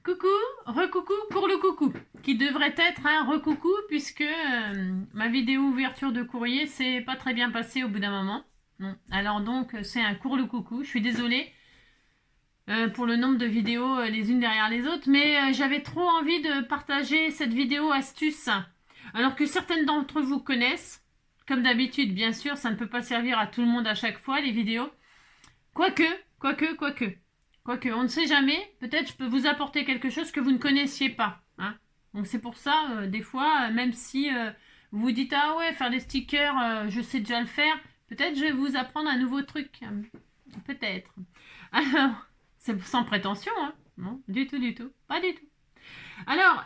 Coucou, recoucou pour le coucou, qui devrait être un recoucou puisque ma vidéo ouverture de courrier s'est pas très bien passée au bout d'un moment. Bon, alors donc c'est un court le coucou, je suis désolée pour le nombre de vidéos les unes derrière les autres, mais j'avais trop envie de partager cette vidéo astuce, alors que certaines d'entre vous connaissent. Comme d'habitude, bien sûr, ça ne peut pas servir à tout le monde à chaque fois, les vidéos. Quoique, on ne sait jamais, peut-être je peux vous apporter quelque chose que vous ne connaissiez pas. Hein. Donc c'est pour ça, des fois, même si vous vous dites « Ah ouais, faire des stickers, je sais déjà le faire », peut-être je vais vous apprendre un nouveau truc. Peut-être. Alors, c'est sans prétention, hein. Non, du tout, pas du tout. Alors,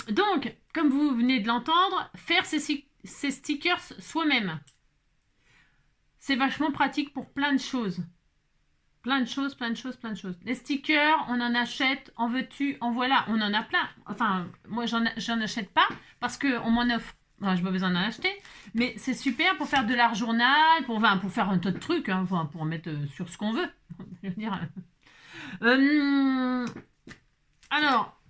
donc, comme vous venez de l'entendre, faire ces stickers soi-même. C'est vachement pratique pour plein de choses. Plein de choses. Les stickers, on en achète, en veux-tu, en voilà, on en a plein. Enfin, moi, j'en achète pas parce qu'on m'en offre. Enfin, je n'ai pas besoin d'en acheter. Mais c'est super pour faire de l'art journal, pour faire un tas de trucs, hein, pour mettre sur ce qu'on veut. Je veux dire. Alors,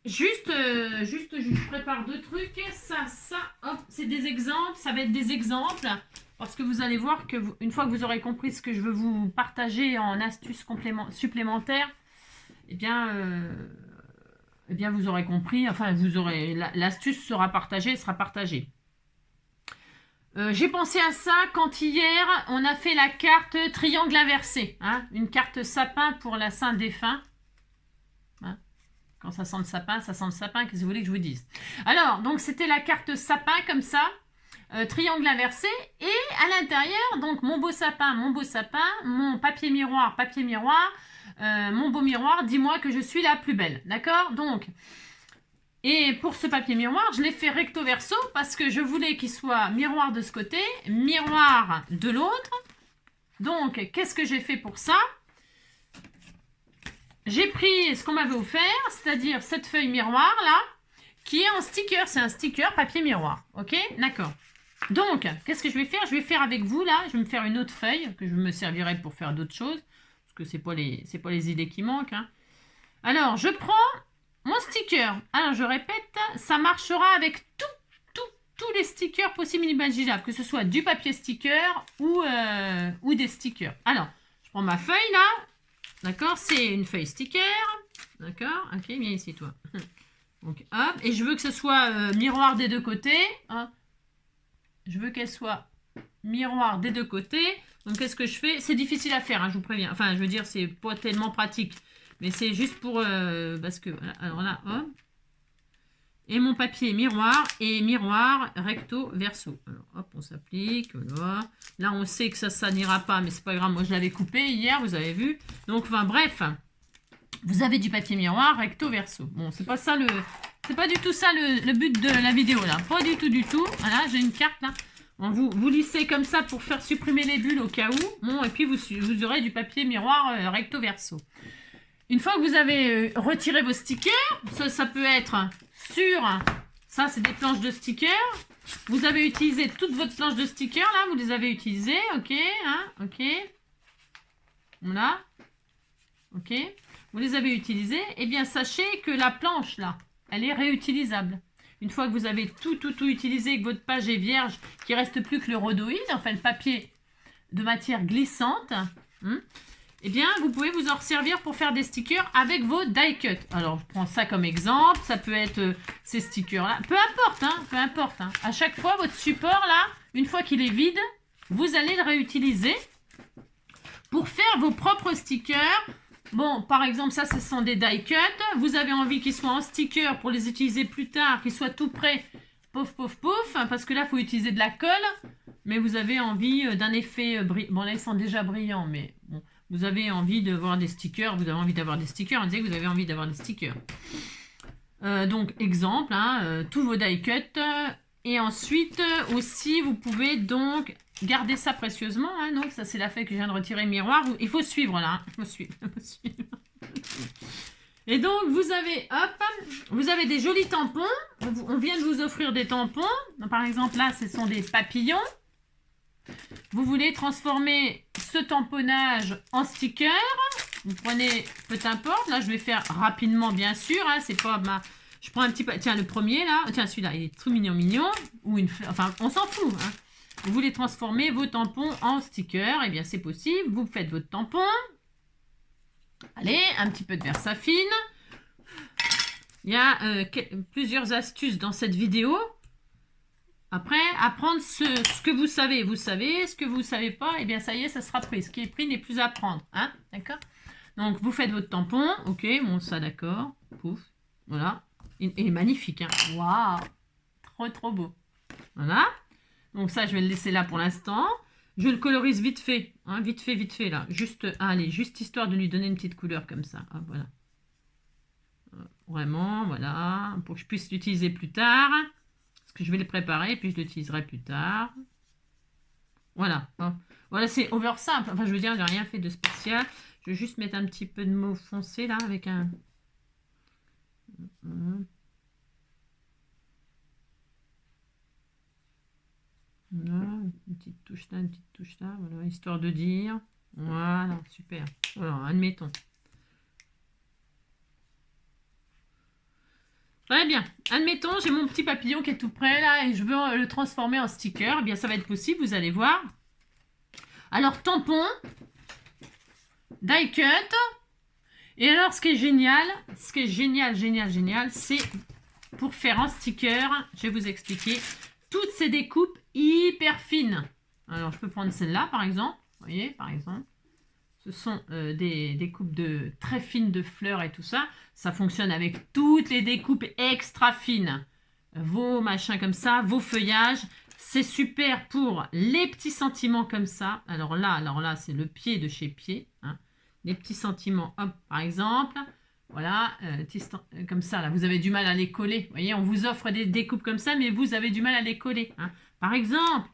je prépare deux trucs. Ça, hop, c'est des exemples. Ça va être des exemples. Parce que vous allez voir que une fois que vous aurez compris ce que je veux vous partager en astuces supplémentaires, eh bien, vous aurez compris. Enfin, l'astuce sera partagée, J'ai pensé à ça quand hier, on a fait la carte triangle inversé. Hein, une carte sapin pour la Saint-Défunt. Hein, quand ça sent le sapin, qu'est-ce que vous voulez que je vous dise? Alors, donc c'était la carte sapin comme ça. Triangle inversé, et à l'intérieur, donc mon beau sapin, mon papier miroir, mon beau miroir, dis-moi que je suis la plus belle, d'accord? Donc, et pour ce papier miroir, je l'ai fait recto verso parce que je voulais qu'il soit miroir de ce côté, miroir de l'autre. Donc, qu'est-ce que j'ai fait pour ça? J'ai pris ce qu'on m'avait offert, c'est-à-dire cette feuille miroir là, qui est en sticker, c'est un sticker papier miroir, ok? D'accord. Donc, qu'est-ce que je vais faire? Je vais faire avec vous, là, je vais me faire une autre feuille, que je me servirai pour faire d'autres choses, parce que c'est pas les idées qui manquent. Hein. Alors, je prends mon sticker. Alors, je répète, ça marchera avec tous les stickers possibles et imaginables, que ce soit du papier sticker ou des stickers. Alors, je prends ma feuille, là, d'accord? C'est une feuille sticker, d'accord? Ok, viens ici, toi. Donc, hop, et je veux que ce soit miroir des deux côtés, hein. Je veux qu'elle soit miroir des deux côtés. Donc, qu'est-ce que je fais? C'est difficile à faire, hein, je vous préviens. Enfin, je veux dire, c'est pas tellement pratique. Mais c'est juste pour... parce que... Alors là, hop. Et mon papier miroir. Et miroir recto verso. Alors, hop, on s'applique. Voilà. Là, on sait que ça n'ira pas. Mais c'est pas grave. Moi, je l'avais coupé hier, vous avez vu. Donc, enfin, bref. Vous avez du papier miroir recto verso. Bon, c'est pas ça le... C'est pas du tout ça le but de la vidéo là. Pas du tout. Voilà, j'ai une carte là. Bon, vous lissez comme ça pour faire supprimer les bulles au cas où. Bon, et puis vous aurez du papier miroir recto verso. Une fois que vous avez retiré vos stickers, ça peut être sur... Ça, c'est des planches de stickers. Vous avez utilisé toute votre planche de stickers là. Vous les avez utilisées. Ok. Hein, ok. Voilà. Ok. Vous les avez utilisées. Eh bien, sachez que la planche là, elle est réutilisable. Une fois que vous avez tout utilisé, que votre page est vierge, qu'il ne reste plus que le rhodoïde, enfin le papier de matière glissante, eh bien, vous pouvez vous en servir pour faire des stickers avec vos die cut. Alors, je prends ça comme exemple. Ça peut être ces stickers-là. Peu importe. Hein. À chaque fois, votre support, là, une fois qu'il est vide, vous allez le réutiliser pour faire vos propres stickers. Bon, par exemple, ça, ce sont des die cut. Vous avez envie qu'ils soient en sticker pour les utiliser plus tard, qu'ils soient tout prêts. Pouf. Parce que là, il faut utiliser de la colle. Mais vous avez envie d'un effet brillant. Bon, là, ils sont déjà brillants, mais bon. Vous avez envie de voir des stickers. Vous avez envie d'avoir des stickers. On disait que vous avez envie d'avoir des stickers. Donc, exemple, hein, tous vos die cut. Et ensuite, aussi, vous pouvez donc... Gardez ça précieusement. Hein, donc, ça, c'est la feuille que je viens de retirer miroir. Il faut suivre, là. Hein. Il faut suivre. Et donc, vous avez des jolis tampons. On vient de vous offrir des tampons. Donc, par exemple, là, ce sont des papillons. Vous voulez transformer ce tamponnage en sticker. vous prenez, peu importe, là je vais faire rapidement bien sûr, hein, c'est pas ma... Je prends un petit peu, tiens le premier là, tiens celui-là il est tout mignon, ou une fleur, enfin on s'en fout, hein. Vous voulez transformer vos tampons en stickers, eh bien c'est possible, vous faites votre tampon, allez, un petit peu de Versafine, il y a plusieurs astuces dans cette vidéo. Après, apprendre ce que vous savez, ce que vous ne savez pas, eh bien ça y est, ça sera pris. Ce qui est pris n'est plus à prendre, hein, d'accord? Donc, vous faites votre tampon, ok, bon, ça, d'accord, pouf, voilà. Il est magnifique, hein, waouh, trop beau. Voilà, donc ça, je vais le laisser là pour l'instant. Je le colorise vite fait, hein, vite fait, là. Juste, allez, juste histoire de lui donner une petite couleur comme ça, ah, voilà. Vraiment, voilà, pour que je puisse l'utiliser plus tard. Parce que je vais le préparer, puis je l'utiliserai plus tard. Voilà. Bon. Voilà, c'est over simple. Enfin, je veux dire, j'ai rien fait de spécial. Je vais juste mettre un petit peu de mauve foncé, là, avec un... Voilà, une petite touche là, voilà, histoire de dire. Voilà, super. Voilà, admettons. Très bien. Admettons, j'ai mon petit papillon qui est tout prêt là et je veux le transformer en sticker. Eh bien, ça va être possible, vous allez voir. Alors, tampon, die cut. Et alors, ce qui est génial, c'est pour faire un sticker, je vais vous expliquer, toutes ces découpes hyper fines. Alors, je peux prendre celle-là, par exemple. Vous voyez, par exemple. Ce sont des découpes très fines de fleurs et tout ça. Ça fonctionne avec toutes les découpes extra fines. Vos machins comme ça, vos feuillages. C'est super pour les petits sentiments comme ça. Alors là, c'est le pied de chez Pied. Hein. Les petits sentiments, hop, par exemple. Voilà, comme ça, là, vous avez du mal à les coller. Vous voyez, on vous offre des découpes comme ça, mais vous avez du mal à les coller. Hein. Par exemple...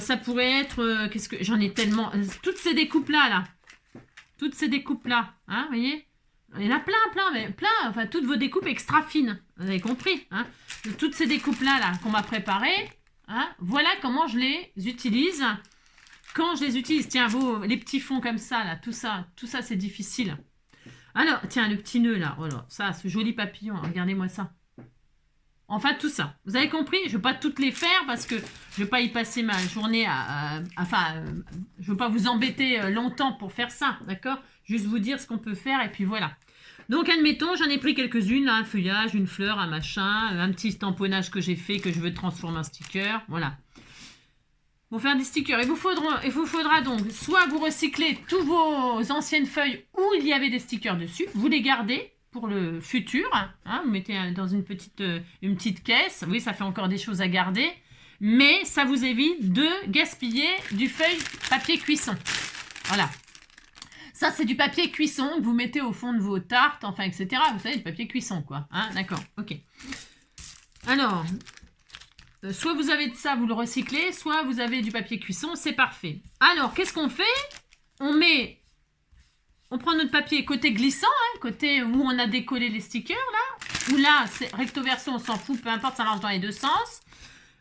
ça pourrait être, qu'est-ce que j'en ai tellement, toutes ces découpes là, toutes ces découpes là, hein, vous voyez, il y en a plein, enfin toutes vos découpes extra fines, vous avez compris, hein, toutes ces découpes là qu'on m'a préparées, hein, voilà comment je les utilise. Quand je les utilise, tiens, les petits fonds comme ça là, tout ça c'est difficile. Alors tiens, le petit nœud là, voilà, ça, ce joli papillon, regardez-moi ça. Enfin, tout ça. Vous avez compris? Je ne vais pas toutes les faire parce que je ne vais pas y passer ma journée je ne veux pas vous embêter longtemps pour faire ça, d'accord? Juste vous dire ce qu'on peut faire et puis voilà. Donc, admettons, j'en ai pris quelques-unes, un feuillage, une fleur, un machin, un petit tamponnage que j'ai fait, que je veux transformer en sticker, voilà. Pour faire des stickers, il vous faudra donc soit vous recycler tous vos anciennes feuilles où il y avait des stickers dessus, vous les gardez pour le futur, hein, vous mettez dans une petite caisse, oui, ça fait encore des choses à garder, mais ça vous évite de gaspiller du feuille papier cuisson. Voilà. Ça, c'est du papier cuisson que vous mettez au fond de vos tartes, enfin, etc. Vous savez, du papier cuisson, quoi. Hein, d'accord, ok. Alors, soit vous avez de ça, vous le recyclez, soit vous avez du papier cuisson, c'est parfait. Alors, qu'est-ce qu'on fait? On prend notre papier côté glissant, hein, côté où on a décollé les stickers, là. Ou là, c'est recto verso, on s'en fout, peu importe, ça marche dans les deux sens.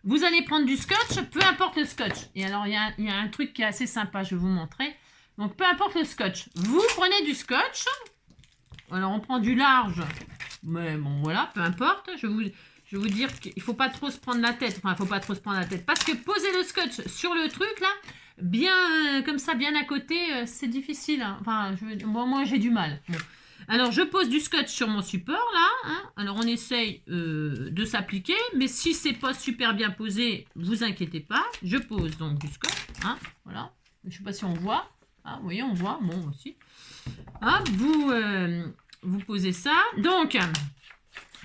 Vous allez prendre du scotch, peu importe le scotch. Et alors, il y a un truc qui est assez sympa, je vais vous montrer. Donc, peu importe le scotch. Vous prenez du scotch. Alors, on prend du large. Mais bon, voilà, peu importe. Je vais vous dire qu'il ne faut pas trop se prendre la tête. Enfin, il ne faut pas trop se prendre la tête. Parce que poser le scotch sur le truc, là, bien comme ça, bien à côté, c'est difficile. Hein. Enfin, moi j'ai du mal. Bon. Alors, je pose du scotch sur mon support, là. Hein. Alors, on essaye de s'appliquer. Mais si c'est pas super bien posé, vous inquiétez pas. Je pose donc du scotch. Hein. Voilà. Je ne sais pas si on voit. Ah, vous voyez, on voit. Bon, aussi. Hop, vous posez ça. Donc,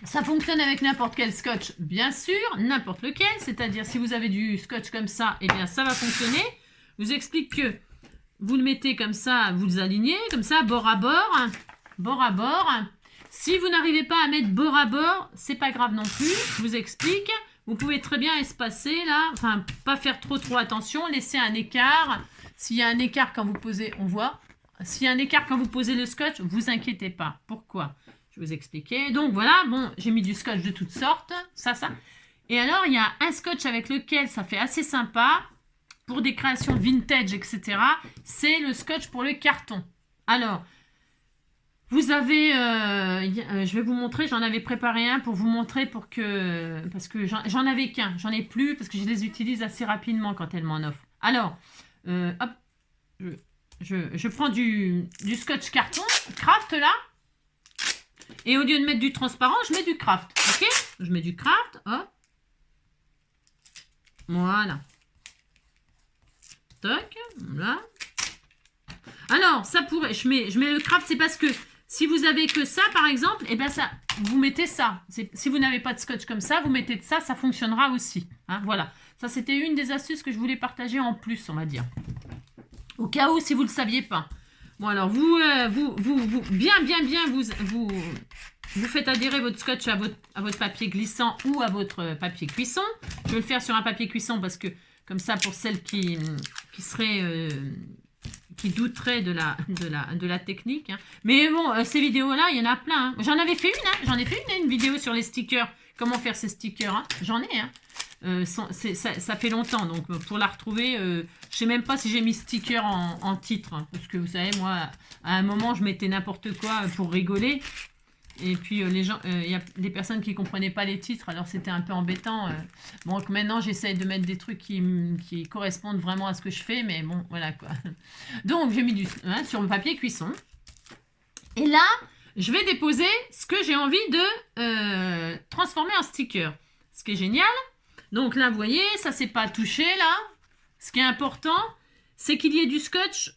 ça fonctionne avec n'importe quel scotch, bien sûr. N'importe lequel. C'est-à-dire, si vous avez du scotch comme ça, eh bien, ça va fonctionner. Je vous explique que vous le mettez comme ça, vous le alignez, comme ça, bord à bord. Bord à bord. Si vous n'arrivez pas à mettre bord à bord, c'est pas grave non plus. Je vous explique. Vous pouvez très bien espacer là. Enfin, pas faire trop attention. Laisser un écart. S'il y a un écart quand vous posez, on voit. S'il y a un écart quand vous posez le scotch, vous inquiétez pas. Pourquoi? Je vais vous expliquer. Donc voilà, bon, j'ai mis du scotch de toutes sortes. Ça. Et alors, il y a un scotch avec lequel ça fait assez sympa. Pour des créations vintage, etc. C'est le scotch pour le carton. Alors, vous avez, je vais vous montrer, j'en avais préparé un pour vous montrer parce que j'en avais qu'un, j'en ai plus parce que je les utilise assez rapidement quand elle m'en offre. Alors, hop, je prends du scotch carton, craft là, et au lieu de mettre du transparent, je mets du craft, ok? Je mets du craft, hop, voilà, toc, voilà. Alors, ça pourrait, je mets le craft, c'est parce que si vous avez que ça, par exemple, et ben ça, vous mettez ça. Si vous n'avez pas de scotch comme ça, vous mettez de ça, ça fonctionnera aussi. Hein, voilà. Ça, c'était une des astuces que je voulais partager en plus, on va dire. Au cas où, si vous ne le saviez pas. Bon, alors, vous faites adhérer votre scotch à votre papier glissant ou à votre papier cuisson. Je vais le faire sur un papier cuisson parce que, comme ça, pour celles qui seraient... qui douteraient de la technique. Hein. Mais bon, ces vidéos-là, il y en a plein. Hein. J'en avais fait une, hein. J'en ai fait une vidéo sur les stickers. Comment faire ces stickers. Hein. J'en ai, hein. Ça fait longtemps, donc pour la retrouver, je sais même pas si j'ai mis sticker en titre. Hein, parce que vous savez, moi, à un moment, je mettais n'importe quoi pour rigoler. Et puis, les gens, il y a des personnes qui ne comprenaient pas les titres, alors c'était un peu embêtant. Bon, maintenant, j'essaie de mettre des trucs qui correspondent vraiment à ce que je fais, mais bon, voilà quoi. Donc, j'ai mis sur le papier cuisson. Et là, je vais déposer ce que j'ai envie de transformer en sticker. Ce qui est génial. Donc là, vous voyez, ça c'est pas touché là. Ce qui est important, c'est qu'il y ait du scotch.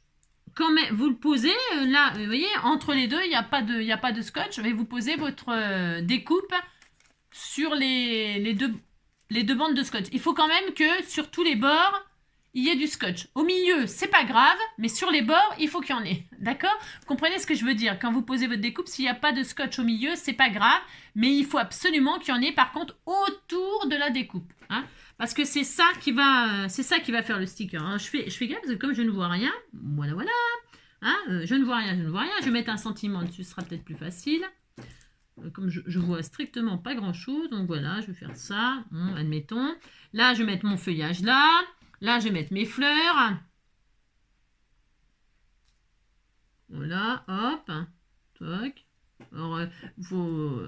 Quand vous le posez, là, vous voyez, entre les deux, il n'y a pas de scotch. Et vous posez votre découpe sur les deux bandes de scotch. Il faut quand même que sur tous les bords, il y ait du scotch. Au milieu, c'est pas grave, mais sur les bords, il faut qu'il y en ait. D'accord? Vous comprenez ce que je veux dire? Quand vous posez votre découpe, s'il n'y a pas de scotch au milieu, c'est pas grave, mais il faut absolument qu'il y en ait par contre autour de la découpe. Hein? Parce que c'est ça qui va faire le sticker. Hein. Je fais gaffe parce que comme je ne vois rien, voilà. Hein, je ne vois rien. Je vais mettre un sentiment dessus, ce sera peut-être plus facile. Comme je vois strictement pas grand chose, donc voilà, je vais faire ça. Admettons. Là, je vais mettre mon feuillage là. Là, je vais mettre mes fleurs. Voilà, hop. Toc. Alors, il faut...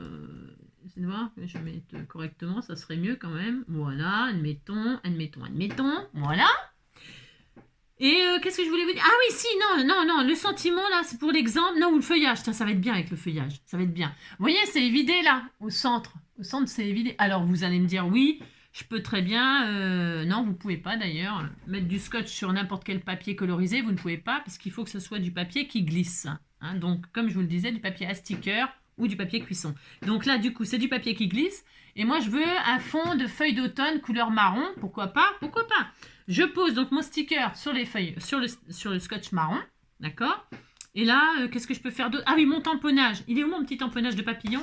essayer de voir que je mette correctement, ça serait mieux quand même. Voilà, admettons. Voilà. Et qu'est-ce que je voulais vous dire? Ah oui, si, non, le sentiment là, c'est pour l'exemple. Non, ou le feuillage. Tiens, ça va être bien avec le feuillage. Ça va être bien. Vous voyez, c'est évidé là, au centre. Au centre, c'est évidé. Alors, vous allez me dire, oui, je peux très bien... non, vous ne pouvez pas d'ailleurs. Mettre du scotch sur n'importe quel papier colorisé, vous ne pouvez pas, parce qu'il faut que ce soit du papier qui glisse. Hein, donc, comme je vous le disais, du papier à sticker ou du papier cuisson. Donc là, du coup, c'est du papier qui glisse. Et moi, je veux un fond de feuilles d'automne couleur marron. Pourquoi pas? Je pose donc mon sticker sur les feuilles, sur le scotch marron. D'accord? Et là, qu'est-ce que je peux faire d'autre? Ah oui, mon tamponnage. Il est où mon petit tamponnage de papillon?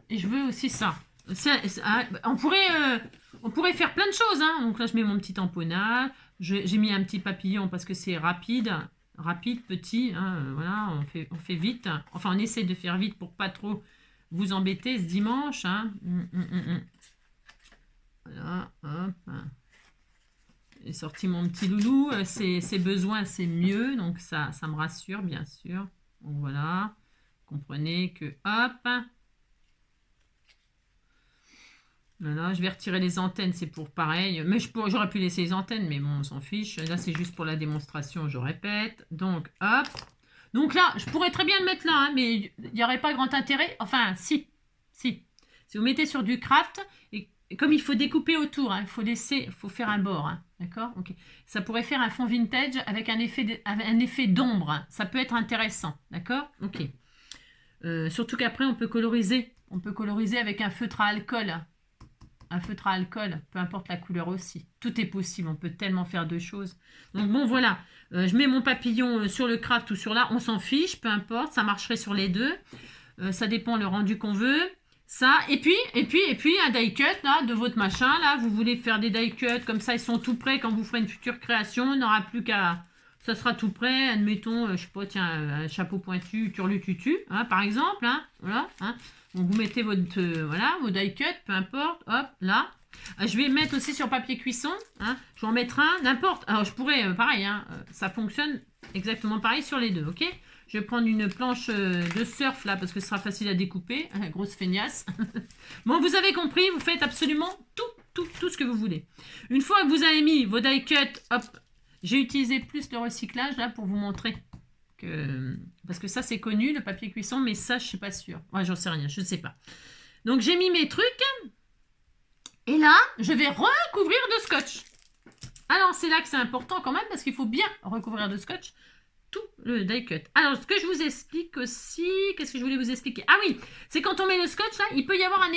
Et je veux aussi ça. On pourrait faire plein de choses. Hein. Donc là, je mets mon petit tamponnage. J'ai mis un petit papillon parce que c'est rapide, petit. Hein, voilà, on fait vite. Enfin, on essaie de faire vite pour pas trop vous embêter ce dimanche. Hein. Voilà, hop. J'ai sorti mon petit loulou. Ses besoins, c'est mieux. Donc ça me rassure, bien sûr. Donc voilà. Comprenez que, hop. Voilà, je vais retirer les antennes, c'est pour pareil. Mais j'aurais pu laisser les antennes, mais bon, on s'en fiche. Là, c'est juste pour la démonstration, je répète. Donc, hop. Donc là, je pourrais très bien le mettre là, hein, mais il n'y aurait pas grand intérêt. Enfin, si. Si vous mettez sur du craft, et comme il faut découper autour, hein, il faut faire un bord. Hein, d'accord? Okay. Ça pourrait faire un fond vintage avec un effet d'ombre. Hein. Ça peut être intéressant. D'accord? Ok. Surtout qu'après, on peut coloriser. On peut coloriser avec un feutre à alcool. Un feutre à alcool, peu importe la couleur aussi. Tout est possible, on peut tellement faire de choses. Donc bon, voilà. Je mets mon papillon sur le craft ou sur là, on s'en fiche, peu importe, ça marcherait sur les deux. Ça dépend le rendu qu'on veut. Ça, et puis un die cut là, de votre machin. Là, vous voulez faire des die cuts, comme ça ils sont tout prêts quand vous ferez une future création. On n'aura plus qu'à... Ça sera tout prêt, admettons, je sais pas, tiens, un chapeau pointu, turlututu, hein, par exemple. Hein, voilà, hein. Donc vous mettez vos die cut, peu importe, hop, là. Je vais mettre aussi sur papier cuisson, hein. Je vais en mettre un, n'importe. Alors je pourrais, pareil, hein, ça fonctionne exactement pareil sur les deux, ok? Je vais prendre une planche de surf là parce que ce sera facile à découper. Grosse feignasse. Bon, vous avez compris, vous faites absolument tout ce que vous voulez. Une fois que vous avez mis vos die cut, hop, j'ai utilisé plus le recyclage là pour vous montrer que... Parce que ça c'est connu, le papier cuisson, mais ça je suis pas sûre. Ouais, j'en sais rien, je ne sais pas. Donc j'ai mis mes trucs. Et là, je vais recouvrir de scotch. Alors c'est là que c'est important quand même parce qu'il faut bien recouvrir de scotch tout le die cut. Alors, ce que je vous explique aussi, qu'est-ce que je voulais vous expliquer? Ah oui, c'est quand on met le scotch, là, il peut y avoir un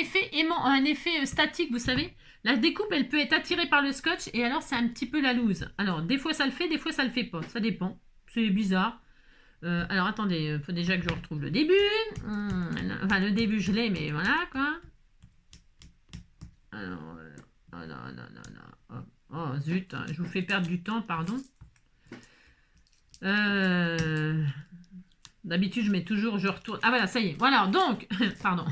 effet statique, vous savez. La découpe, elle peut être attirée par le scotch, et alors, c'est un petit peu la loose. Alors, des fois, ça le fait, des fois, ça le fait pas. Ça dépend. C'est bizarre. Alors, attendez, il faut déjà que je retrouve le début. Enfin, le début, je l'ai, mais voilà, quoi. Alors, oh là là là là. Oh, zut, hein, je vous fais perdre du temps, pardon. D'habitude, je mets toujours, je retourne. Ah voilà, ça y est. Voilà, donc, pardon.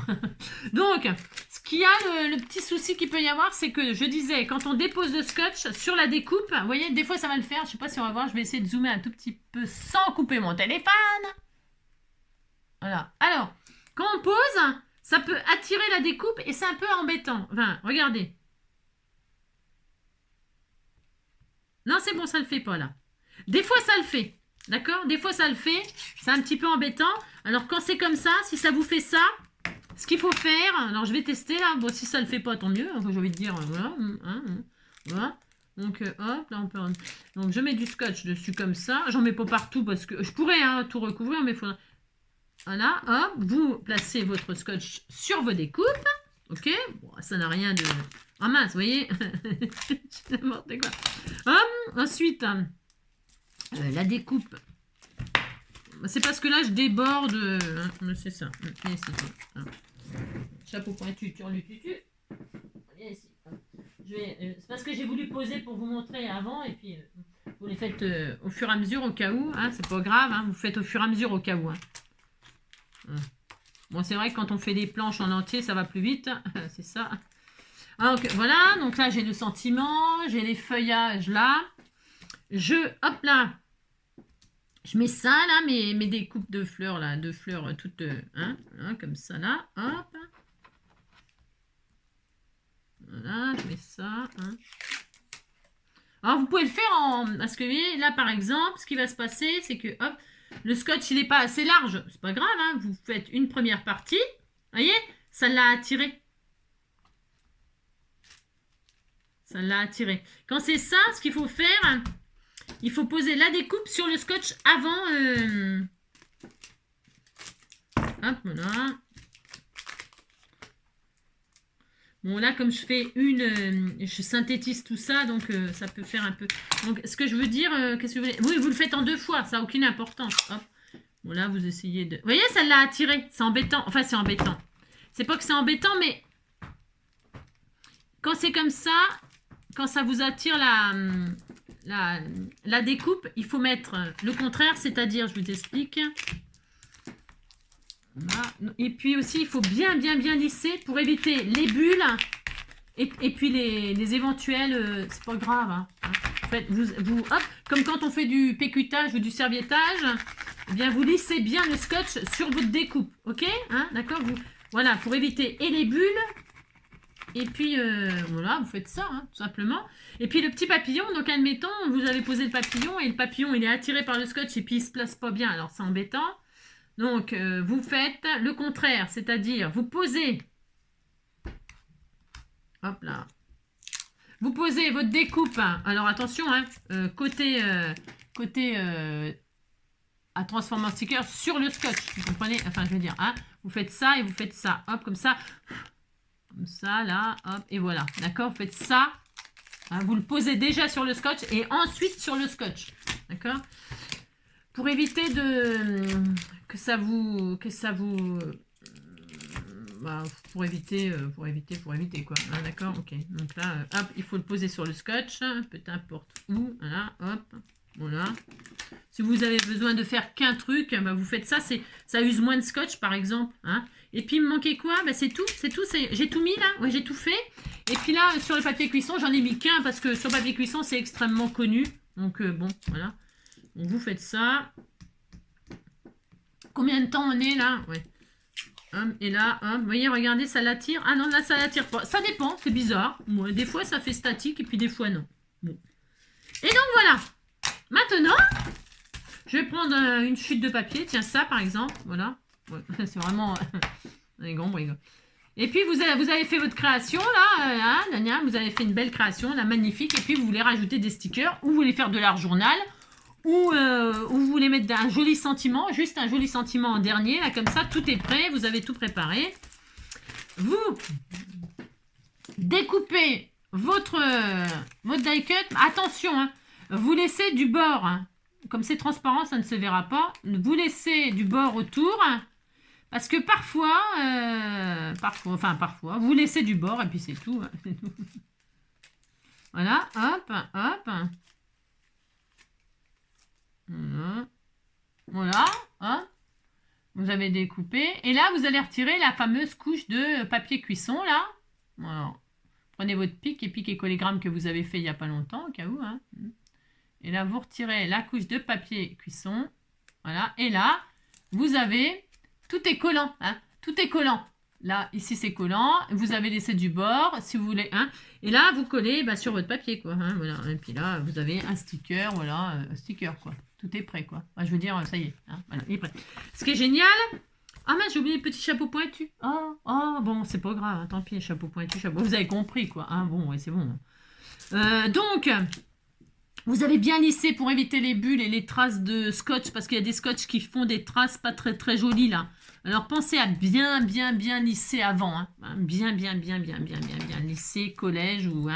Donc, ce qu'il y a, le petit souci qu'il peut y avoir, c'est que je disais, quand on dépose le scotch sur la découpe, vous voyez, des fois ça va le faire. Je sais pas si on va voir, je vais essayer de zoomer un tout petit peu sans couper mon téléphone. Voilà. Alors, quand on pose, ça peut attirer la découpe et c'est un peu embêtant. Enfin, regardez. Non, c'est bon, ça le fait pas là. Des fois, ça le fait. D'accord? Des fois, ça le fait. C'est un petit peu embêtant. Alors, quand c'est comme ça, si ça vous fait ça, ce qu'il faut faire... Alors, je vais tester, là. Bon, si ça le fait pas, tant mieux. J'ai envie de dire, voilà. Voilà. Donc, hop, là, on peut... Donc, je mets du scotch dessus comme ça. J'en mets pas partout parce que... Je pourrais tout recouvrir, mais il faudra... Voilà, hop. Vous placez votre scotch sur vos découpes. Ok? Bon, ça n'a rien de... Ah mince, vous voyez? N'importe quoi. Ensuite... la découpe, c'est parce que là je déborde, c'est ça. Chapeau pointu, turlututu. C'est parce que j'ai voulu poser pour vous montrer avant et puis vous les faites au fur et à mesure au cas où. Hein, c'est pas grave, hein, vous faites au fur et à mesure au cas où. Hein. Bon, c'est vrai que quand on fait des planches en entier, ça va plus vite. C'est ça. Donc voilà, donc là j'ai le sentiment, j'ai les feuillages là. Hop là. Je mets ça là, mes découpes de fleurs là, toutes, comme ça là, hop. Voilà, je mets ça. Hein. Alors vous pouvez le faire parce que vous voyez, là par exemple, ce qui va se passer, c'est que hop, le scotch il n'est pas assez large, c'est pas grave, hein, vous faites une première partie, voyez, ça l'a attiré. Ça l'a attiré. Quand c'est ça, ce qu'il faut faire, il faut poser la découpe sur le scotch avant. Hop, voilà. Bon, là, comme je fais je synthétise tout ça, donc ça peut faire un peu... Donc, ce que je veux dire, qu'est-ce que vous voulez... Oui, vous le faites en 2 fois, ça n'a aucune importance. Hop. Bon, là, vous essayez de... Vous voyez, ça l'a attiré. C'est embêtant. Enfin, c'est embêtant. C'est pas que c'est embêtant, mais... Quand c'est comme ça, quand ça vous attire la découpe, il faut mettre le contraire, c'est-à-dire, je vous explique... Voilà. Et puis aussi, il faut bien lisser pour éviter les bulles et puis les éventuels... c'est pas grave. Hein. En fait, hop, comme quand on fait du pécutage ou du serviettage, eh bien, vous lissez bien le scotch sur votre découpe. Ok, hein, d'accord. Voilà, pour éviter et les bulles. Et puis, voilà, vous faites ça, hein, tout simplement. Et puis, le petit papillon, donc admettons, vous avez posé le papillon et le papillon, il est attiré par le scotch et puis il se place pas bien. Alors, c'est embêtant. Donc, vous faites le contraire, c'est-à-dire, vous posez, hop là, vous posez votre découpe, hein, alors attention, hein, côté à transformer en sticker sur le scotch, vous comprenez, enfin, je veux dire, hein, vous faites ça et vous faites ça, hop, comme ça, là, hop, et voilà, d'accord, vous faites ça, hein, vous le posez déjà sur le scotch et ensuite sur le scotch, d'accord. Pour éviter que ça vous pour éviter quoi, hein, d'accord, ok. Donc là, hop, il faut le poser sur le scotch, peu importe où, voilà, hop, voilà. Si vous avez besoin de faire qu'un truc, bah, vous faites ça, ça use moins de scotch par exemple, hein. Et puis il me manquait quoi, bah, c'est tout, j'ai tout mis là, ouais, j'ai tout fait. Et puis là, sur le papier cuisson, j'en ai mis qu'un parce que sur le papier cuisson, c'est extrêmement connu, donc bon, voilà. Donc vous faites ça. Combien de temps on est là? Ouais. Hop, et là, hop, vous voyez, regardez, ça l'attire. Ah non, là, ça l'attire pas. Ça dépend, c'est bizarre. Ouais, des fois, ça fait statique et puis des fois, non. Bon. Et donc, voilà. Maintenant, je vais prendre une chute de papier. Tiens, ça, par exemple. Voilà. Ouais, c'est vraiment... les grands brigots. Et puis, vous avez fait votre création, là. Vous avez fait une belle création, là, magnifique. Et puis, vous voulez rajouter des stickers ou vous voulez faire de l'art journal. Ou vous voulez mettre un joli sentiment, juste un joli sentiment en dernier, là, comme ça, tout est prêt, vous avez tout préparé. Vous découpez votre die cut. Attention, hein, vous laissez du bord, hein, comme c'est transparent, ça ne se verra pas. Vous laissez du bord autour, parce que parfois, vous laissez du bord et puis c'est tout. Hein, c'est tout. Voilà, hop, hop. Voilà, hein. Vous avez découpé. Et là, vous allez retirer la fameuse couche de papier cuisson, là. Voilà. Prenez votre pic et pic et collégramme que vous avez fait il n'y a pas longtemps, au cas où. Hein. Et là, vous retirez la couche de papier cuisson. Voilà. Et là, vous avez... Tout est collant, hein. Tout est collant. Là, ici, c'est collant. Vous avez laissé du bord, si vous voulez. Hein. Et là, vous collez sur votre papier, quoi. Hein, voilà. Et puis là, vous avez un sticker, voilà. Un sticker, quoi. Tout est prêt, quoi. Enfin, je veux dire, ça y est. Hein, voilà, il est prêt. Ce qui est génial... Ah mince, j'ai oublié le petit chapeau pointu. Oh, bon, c'est pas grave. Hein, tant pis, chapeau pointu, chapeau... Vous avez compris, quoi. Hein, bon, ouais, c'est bon. Donc... Vous avez bien lissé pour éviter les bulles et les traces de scotch, parce qu'il y a des scotch qui font des traces pas très très jolies là. Alors pensez à bien lisser avant, hein. Bien lisser, collège ou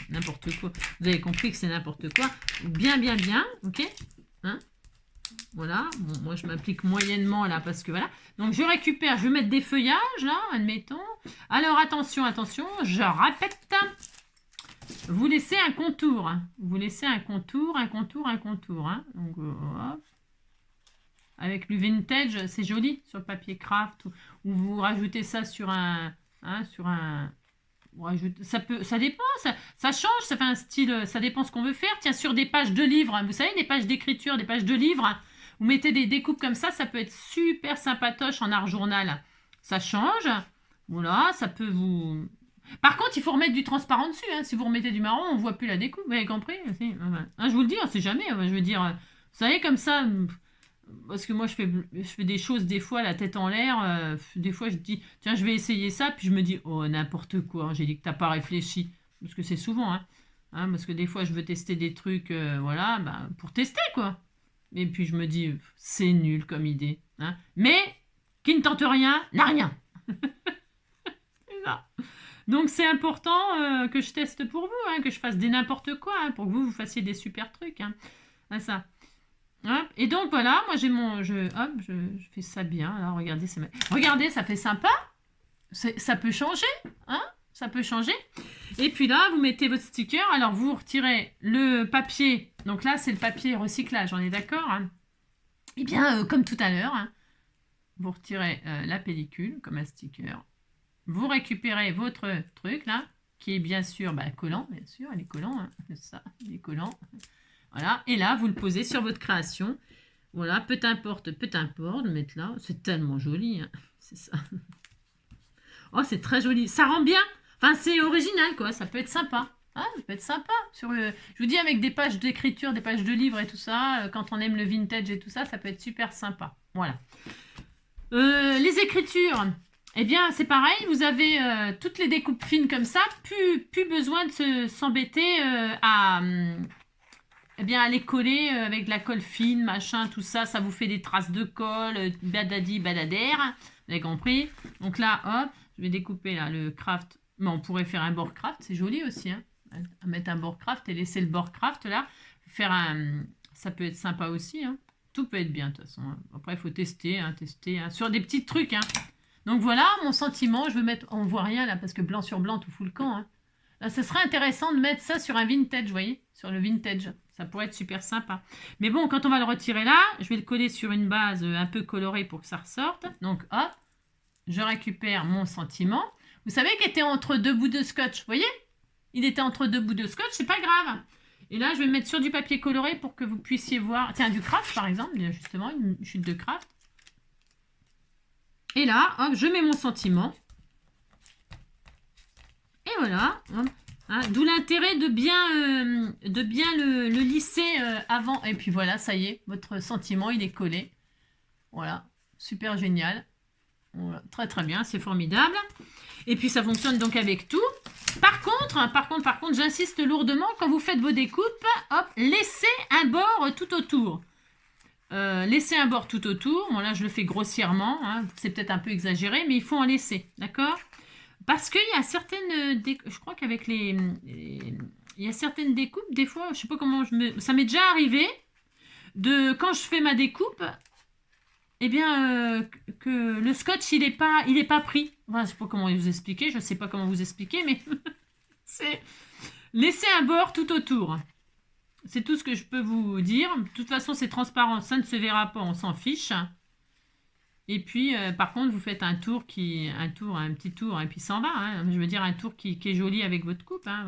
n'importe quoi. Vous avez compris que c'est n'importe quoi. Bien, ok, hein. Voilà, bon, moi je m'applique moyennement là parce que voilà. Donc je récupère, je vais mettre des feuillages là, admettons. Alors attention, je répète. Vous laissez un contour. Hein. Vous laissez un contour. Hein. Donc, hop. Avec du vintage, c'est joli sur le papier craft. Ou vous rajoutez ça sur un... ça dépend, ça change, ça fait un style, ça dépend ce qu'on veut faire. Tiens, sur des pages de livres, hein, vous savez, des pages d'écriture, des pages de livres, hein, vous mettez des découpes comme ça peut être super sympatoche en art journal. Ça change. Voilà, ça peut vous... Par contre, il faut remettre du transparent dessus. Hein. Si vous remettez du marron, on ne voit plus la découpe. Vous avez compris? Hein, je vous le dis, on ne sait jamais. Je veux dire, vous savez, comme ça, parce que moi, je fais des choses des fois, la tête en l'air. Des fois, je dis, tiens, je vais essayer ça. Puis je me dis, oh, n'importe quoi. J'ai dit que tu n'as pas réfléchi. Parce que c'est souvent. Hein. Parce que des fois, je veux tester des trucs, voilà, pour tester, quoi. Et puis, je me dis, c'est nul comme idée. Hein. Mais, qui ne tente rien, n'a rien. C'est ça. Donc, c'est important que je teste pour vous, hein, que je fasse des n'importe quoi, hein, pour que vous fassiez des super trucs. Hein. Ça. Hop. Et donc, voilà, moi, j'ai mon... je fais ça bien. Alors, regardez, ça fait sympa. Ça peut changer. Hein, ça peut changer. Et puis là, vous mettez votre sticker. Alors, vous retirez le papier. Donc là, c'est le papier recyclage, on est d'accord, hein. Eh bien, comme tout à l'heure, hein, vous retirez la pellicule comme un sticker. Vous récupérez votre truc là, qui est bien sûr collant, bien sûr, il est collant, hein, ça, il est collant. Voilà, et là, vous le posez sur votre création. Voilà, peu importe, le mettre là. C'est tellement joli, hein, c'est ça. Oh, c'est très joli, ça rend bien. Enfin, c'est original, quoi, ça peut être sympa. Ah, ça peut être sympa. Je vous dis, avec des pages d'écriture, des pages de livres et tout ça, quand on aime le vintage et tout ça, ça peut être super sympa. Voilà. Les écritures... Eh bien, c'est pareil, vous avez toutes les découpes fines comme ça, plus besoin de s'embêter à les coller avec de la colle fine, machin, tout ça, ça vous fait des traces de colle, badadi, badadère, vous avez compris? Donc là, hop, je vais découper là le craft, mais on pourrait faire un bord craft, c'est joli aussi, hein, mettre un bord craft et laisser le bord craft là, ça peut être sympa aussi, hein. Tout peut être bien de toute façon, hein. Après il faut tester, hein, sur des petits trucs, hein. Donc voilà mon sentiment, je veux mettre, on voit rien là parce que blanc sur blanc tout fout le camp. Hein. Là, ce serait intéressant de mettre ça sur un vintage, vous voyez, sur le vintage, ça pourrait être super sympa. Mais bon, quand on va le retirer là, je vais le coller sur une base un peu colorée pour que ça ressorte. Donc hop, je récupère mon sentiment. Vous savez qu'il était entre deux bouts de scotch, vous voyez? Il était entre deux bouts de scotch, c'est pas grave. Et là, je vais le mettre sur du papier coloré pour que vous puissiez voir, tiens, du craft par exemple, justement, une chute de craft. Et là, hop, je mets mon sentiment. Et voilà. Hein, d'où l'intérêt de bien le lisser avant. Et puis voilà, ça y est, votre sentiment, il est collé. Voilà, super génial. Voilà, très très bien, c'est formidable. Et puis ça fonctionne donc avec tout. Par contre, j'insiste lourdement, quand vous faites vos découpes, hop, laissez un bord tout autour. Laissez un bord tout autour. Bon là, je le fais grossièrement. Hein, c'est peut-être un peu exagéré, mais il faut en laisser, d'accord? Parce qu'il y a certaines... je crois qu'avec il y a certaines découpes, des fois, je sais pas comment ça m'est déjà arrivé, quand je fais ma découpe, eh bien, que le scotch, il est pas pris. Enfin, je sais pas comment vous expliquer, je sais pas comment vous expliquer, mais c'est laisser un bord tout autour. C'est tout ce que je peux vous dire. De toute façon, c'est transparent, ça ne se verra pas, on s'en fiche. Et puis, par contre, vous faites un petit tour, et puis ça en va. Hein. Je veux dire, un tour qui est joli avec votre coupe. Hein,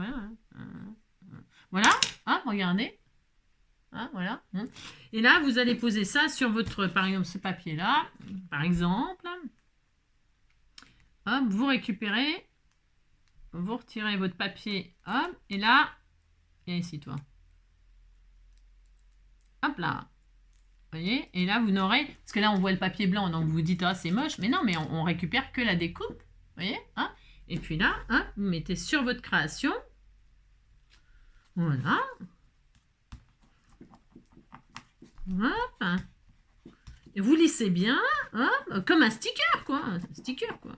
voilà. Hein, regardez. Hein, voilà. Et là, vous allez poser ça sur votre, par exemple, ce papier-là, par exemple. Hop, vous récupérez, vous retirez votre papier, hop, et là, et ici, toi. Hop là. Vous voyez, et là, vous n'aurez, parce que là, on voit le papier blanc, donc vous vous dites, ah, c'est moche, mais non, mais on récupère que la découpe. Vous voyez, hein, et puis là, hein, vous mettez sur votre création. Voilà. Hop. Et vous lissez bien, hop, comme un sticker, quoi. Un sticker, quoi.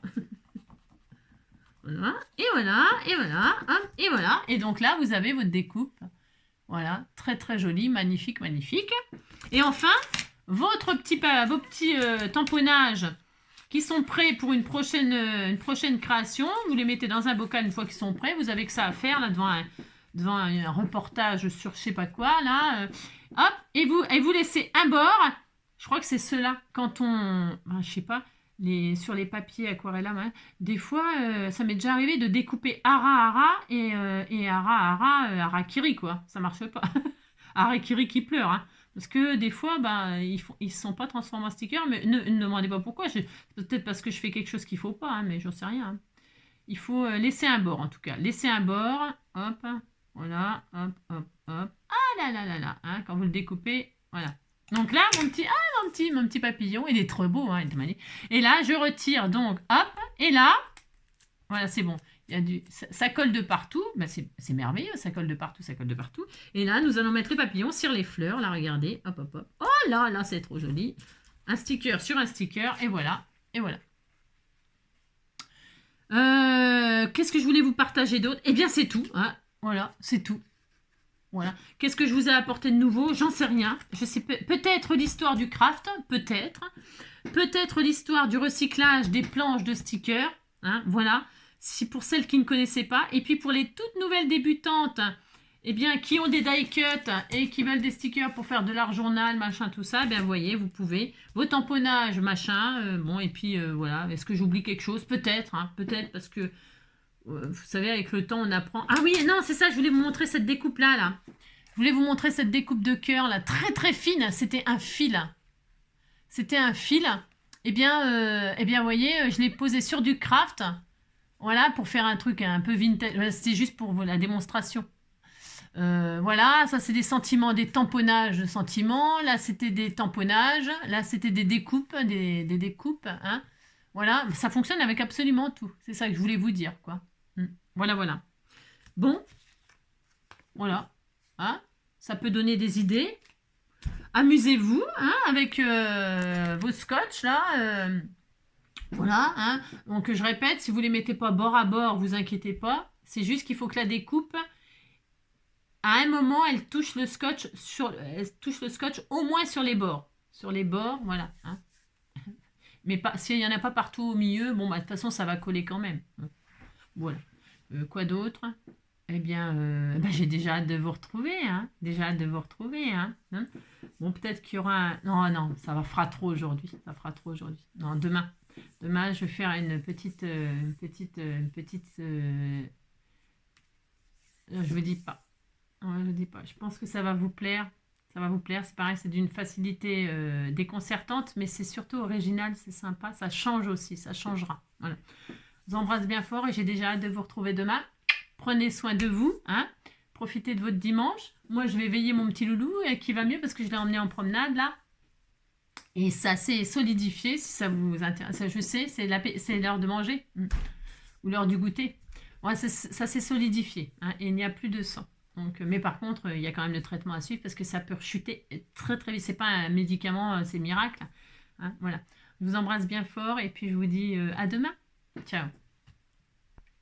Voilà, et voilà, et voilà, hop, et voilà. Et donc là, vous avez votre découpe. Voilà, très très joli, magnifique, magnifique. Et enfin, vos petits tamponnages qui sont prêts pour une prochaine création. Vous les mettez dans un bocal une fois qu'ils sont prêts. Vous avez que ça à faire là devant un reportage sur je sais pas quoi là. Hop, et vous laissez un bord. Je crois que c'est cela quand je sais pas, sur les papiers aquarella. Hein, des fois, ça m'est déjà arrivé de découper hara et harakiri quoi. Ça marche pas. Harakiri qui pleure. Hein. Parce que des fois, ils ne se sont pas transformés en stickers, mais ne demandez pas pourquoi. Peut-être parce que je fais quelque chose qu'il ne faut pas, hein, mais j'en sais rien. Hein. Il faut laisser un bord, en tout cas. Laisser un bord, hop, voilà, hop, hop, hop. Ah là là là là, hein, quand vous le découpez, voilà. Donc là, mon petit papillon, il est trop beau, hein, il est magnifique. Et là, je retire, donc, hop, et là, voilà, c'est bon. Ça colle de partout, c'est merveilleux, ça colle de partout, ça colle de partout. Et là, nous allons mettre les papillons sur les fleurs, là, regardez, hop, hop, hop. Oh là, c'est trop joli. Un sticker sur un sticker, et voilà, et voilà. Qu'est-ce que je voulais vous partager d'autre? Eh bien, c'est tout, hein. Voilà, c'est tout. Voilà. Qu'est-ce que je vous ai apporté de nouveau? J'en sais rien. Je sais peut-être l'histoire du craft, peut-être l'histoire du recyclage des planches de stickers, hein, voilà. Si pour celles qui ne connaissaient pas, et puis pour les toutes nouvelles débutantes, eh bien, qui ont des die cuts et qui veulent des stickers pour faire de l'art journal, machin, tout ça, eh bien, vous voyez, vous pouvez. Vos tamponnages, machin, bon, et puis voilà. Est-ce que j'oublie quelque chose? Peut-être, hein, peut-être, parce que vous savez, avec le temps, on apprend. Ah oui, non, c'est ça, je voulais vous montrer cette découpe-là, là. Je voulais vous montrer cette découpe de cœur, là, très très fine. C'était un fil. C'était un fil. Eh bien, vous voyez, je l'ai posé sur du craft. Voilà, pour faire un truc un peu vintage. C'était juste pour la démonstration. Voilà, ça c'est des sentiments, des tamponnages de sentiments. Là, c'était des tamponnages. Là, c'était des découpes, des découpes. Hein. Voilà, ça fonctionne avec absolument tout. C'est ça que je voulais vous dire, quoi. Voilà, voilà. Bon, voilà. Hein, ça peut donner des idées. Amusez-vous hein, avec vos scotch, là. Voilà, hein. Donc je répète, si vous ne les mettez pas bord à bord, vous inquiétez pas. C'est juste qu'il faut que la découpe, à un moment, elle touche le scotch au moins sur les bords. Sur les bords, voilà. Hein. Mais s'il n'y en a pas partout au milieu, bon, de toute façon, ça va coller quand même. Voilà. Quoi d'autre? Eh bien, j'ai déjà hâte de vous retrouver. Hein. Déjà hâte de vous retrouver. Hein. Bon, peut-être qu'il y aura un... Non, ça fera trop aujourd'hui. Ça fera trop aujourd'hui. Non, demain. Demain, je vais faire une petite... je vous dis pas. Je vous dis pas. Je pense que ça va vous plaire. Ça va vous plaire. C'est pareil, c'est d'une facilité déconcertante, mais c'est surtout original, c'est sympa. Ça change aussi, ça changera. Voilà. Je vous embrasse bien fort et j'ai déjà hâte de vous retrouver demain. Prenez soin de vous, hein. Profitez de votre dimanche. Moi, je vais veiller mon petit loulou qui va mieux parce que je l'ai emmené en promenade là. Et ça s'est solidifié, si ça vous intéresse. Je sais, c'est l'heure de manger ou l'heure du goûter. Ouais, ça s'est solidifié hein, et il n'y a plus de sang. Donc, mais par contre, il y a quand même le traitement à suivre parce que ça peut rechuter très très vite. C'est pas un médicament, c'est miracle. Hein, voilà. Je vous embrasse bien fort et puis je vous dis à demain. Ciao.